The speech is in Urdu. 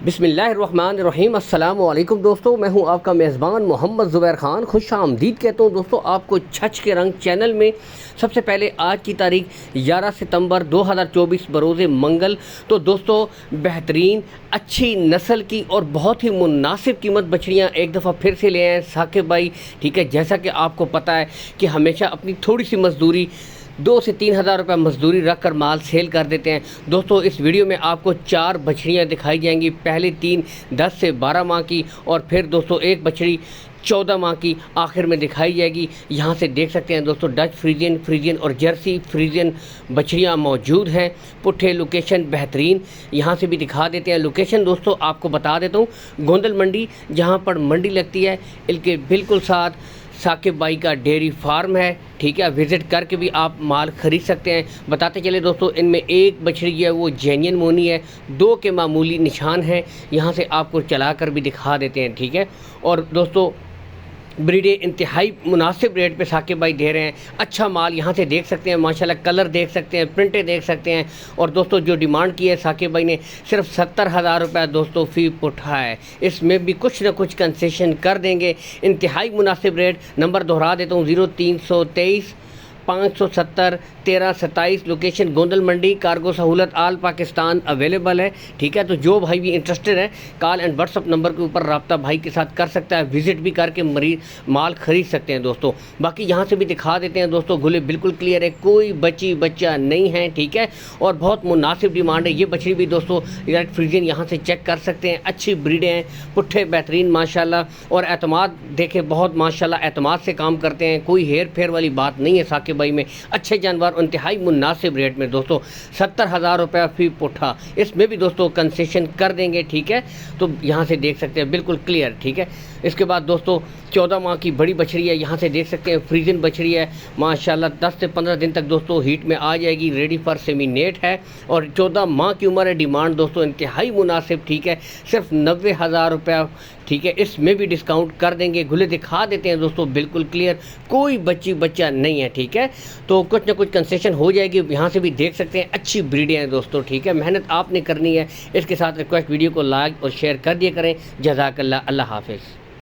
بسم اللہ الرحمن الرحیم۔ السلام علیکم دوستو، میں ہوں آپ کا میزبان محمد زبیر خان۔ خوش آمدید کہتا ہوں دوستو آپ کو چھچ کے رنگ چینل میں۔ سب سے پہلے آج کی تاریخ 11 ستمبر 2024 بروز منگل۔ تو دوستو بہترین اچھی نسل کی اور بہت ہی مناسب قیمت بچڑیاں ایک دفعہ پھر سے لے آئے ہیں ثاقب بھائی، ٹھیک ہے۔ جیسا کہ آپ کو پتہ ہے کہ ہمیشہ اپنی تھوڑی سی مزدوری 2 سے 3 ہزار روپے مزدوری رکھ کر مال سیل کر دیتے ہیں دوستو۔ اس ویڈیو میں آپ کو 4 بچڑیاں دکھائی جائیں گی، پہلے 3 10 سے 12 ماہ کی اور پھر دوستو ایک بچڑی 14 ماہ کی آخر میں دکھائی جائے گی۔ یہاں سے دیکھ سکتے ہیں دوستو ڈچ فریزین اور جرسی فریزین بچڑیاں موجود ہیں۔ پٹھے لوکیشن بہترین، یہاں سے بھی دکھا دیتے ہیں لوکیشن دوستو۔ آپ کو بتا دیتا ہوں گوندل منڈی، جہاں پر منڈی لگتی ہے ان کے بالکل ساتھ ثاقب بھائی کا ڈیری فارم ہے، ٹھیک ہے۔ وزٹ کر کے بھی آپ مال خرید سکتے ہیں۔ بتاتے چلے دوستو ان میں ایک بچڑی ہے وہ جینین مونی ہے، 2 کے معمولی نشان ہیں، یہاں سے آپ کو چلا کر بھی دکھا دیتے ہیں، ٹھیک ہے۔ اور دوستو بریڈیں انتہائی مناسب ریٹ پہ ثاقب بھائی دے رہے ہیں، اچھا مال یہاں سے دیکھ سکتے ہیں، ماشاءاللہ کلر دیکھ سکتے ہیں، پرنٹیں دیکھ سکتے ہیں۔ اور دوستو جو ڈیمانڈ کی ہے ثاقب بھائی نے صرف 70,000 روپے دوستو فی پٹھا ہے، اس میں بھی کچھ نہ کچھ کنسیشن کر دیں گے، انتہائی مناسب ریٹ۔ نمبر دہرا دیتا ہوں 0323 570 1327، لوکیشن گوندل منڈی، کارگو سہولت آل پاکستان اویلیبل ہے، ٹھیک ہے۔ تو جو بھائی بھی انٹرسٹڈ ہے call and what's up number کے اوپر رابطہ بھائی کے ساتھ کر سکتا ہے، وزٹ بھی کر کے مال خرید سکتے ہیں دوستو۔ باقی یہاں سے بھی دکھا دیتے ہیں دوستو، گلے بالکل کلیئر ہے، کوئی بچہ نہیں ہے، ٹھیک ہے۔ اور بہت مناسب ڈیمانڈ ہے۔ یہ بچڑی بھی دوستو ڈائریکٹ فریزین یہاں سے چیک کر سکتے ہیں، اچھی بریڈیں ہیں، پٹھے بہترین ماشاءاللہ، اور اعتماد دیکھیں بہت ماشاءاللہ اعتماد سے کام کرتے ہیں، کوئی ہیر پھیر والی بات نہیں ہے ثاقب بھائی میں۔ اچھے جانور انتہائی مناسب ریٹ میں دوستو 70,000 روپے فی پٹھا، اس میں بھی دوستو کنسیشن کر دیں گے، ٹھیک ہے۔ تو یہاں سے دیکھ سکتے ہیں بالکل کلیئر، ٹھیک ہے۔ اس کے بعد دوستو 14 ماہ کی بڑی بچڑی ہے، یہاں سے دیکھ سکتے ہیں فریزن بچڑی ہے ماشاءاللہ، 10 سے 15 دن تک دوستو ہیٹ میں آ جائے گی، ریڈی فار سیمینیٹ ہے، اور 14 ماہ کی عمر ہے۔ ڈیمانڈ دوستو انتہائی مناسب، ٹھیک ہے، صرف 90,000 روپے، ٹھیک ہے۔ اس میں بھی ڈسکاؤنٹ کر دیں گے، گلے دکھا دیتے ہیں دوستو بالکل کلیئر، کوئی بچہ نہیں ہے، ٹھیک ہے۔ تو کچھ نہ کچھ کنسیشن ہو جائے گی، یہاں سے بھی دیکھ سکتے ہیں اچھی بریڈیں ہیں دوستو، ٹھیک ہے۔ محنت آپ نے کرنی ہے۔ اس کے ساتھ ریکویسٹ ویڈیو کو لائک اور شیئر کر دیا کریں۔ جزاک اللہ، اللہ حافظ۔